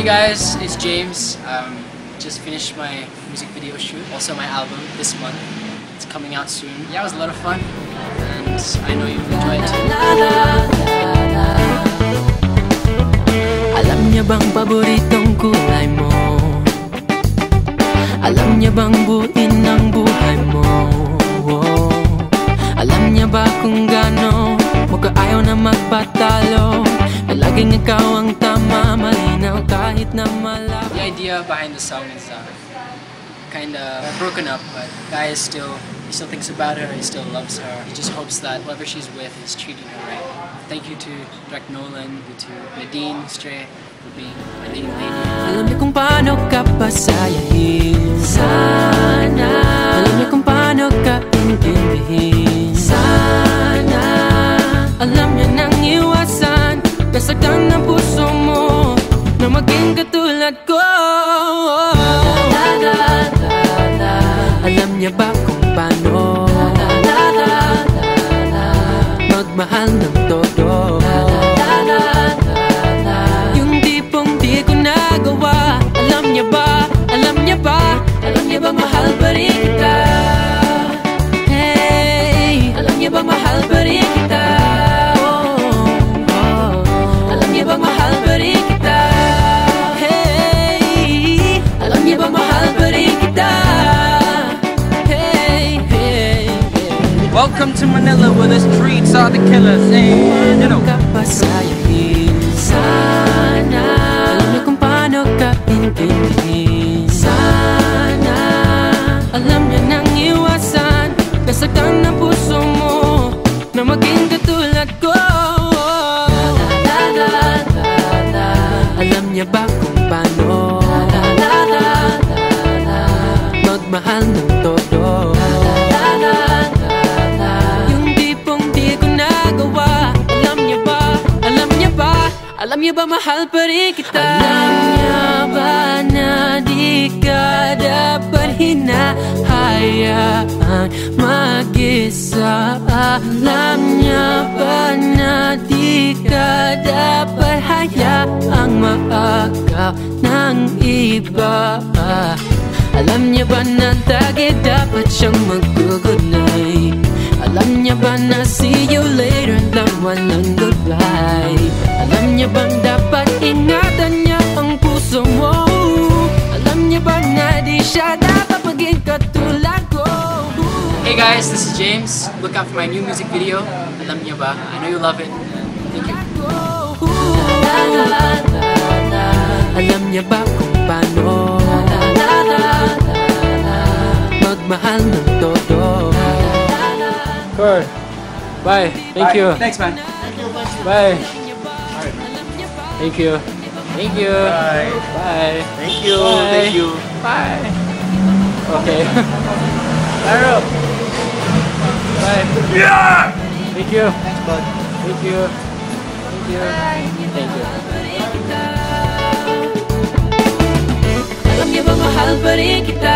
guys, it's James. Just finished my music video shoot, also my album this month. It's coming out soon. Yeah, it was a lot of fun, and I know you'll enjoy it too. Alam niya bang paboritong kulay mo? Alam niya bang buuin ang buhay mo? Alam niya ba kung gaano mo kaayaw na magpatalo? Na laging ikaw ang tama, malinaw kahit na malabo. The idea behind the song is kinda broken up, but guy is he still thinks about her, he still loves her. He just hopes that whoever she's with is treating her right. Thank you to Direct Nolan, to Nadine Stray for being my leading lady. Alam niya kung paano ka pasayahin sana. Alam niya kung paano ka intindihin sana. Alam niya nang iwasan kasagdan ng puso mo na maging katulad ko. Alam niya ba kung paano magmahal ng todo? Yung tipong di ko nagawa. Alam niya ba? Alam niya ba? Alam niya ba mahal pa rin kita? Hey, alam niya ba mahal pa rin kita? Alam niya ba mahal pa rin kita? Hey, alam niya ba mahal pa rin kita? Welcome to Manila, where the streets are the killers. And you know. Kapasayahin sana. Alam niya kung paano ka intindihin sana. Alam niya nang iwasan kasagdan ng puso mo na maging katulad ko. Alam niya ba kung paano magmahal ng todo? Alam niya ba mahal pa rin kita? Alam niya ba na di ka dapat hinahayaan mag-isa? Alam niya ba na di ka dapat hayaang maagaw ng iba? Alam niya ba na lagi dapat siyang mag-good-night? Alam niya ba na see you later lang walang goodbye? Alam niya bang dapat ingatan niya ang puso mo? Alam niya ba na di siya dapat maging katulad ko? Hey guys, this is James. Look out for my new music video. Alam niya ba? I know you love it. Thank you. Alam niya ba kung paano magmahal ng todo? Cool. Bye. Thank you. Thanks, man. Bye. Thank you. Thank you. Bye. Bye. Thank you. Bye. Thank you. Bye. Okay. Arrow. Bye. Yeah! Thank you. Thanks, bud. Thank you. Thank you. Thank you. Alam niya ba mahal pa rin kita?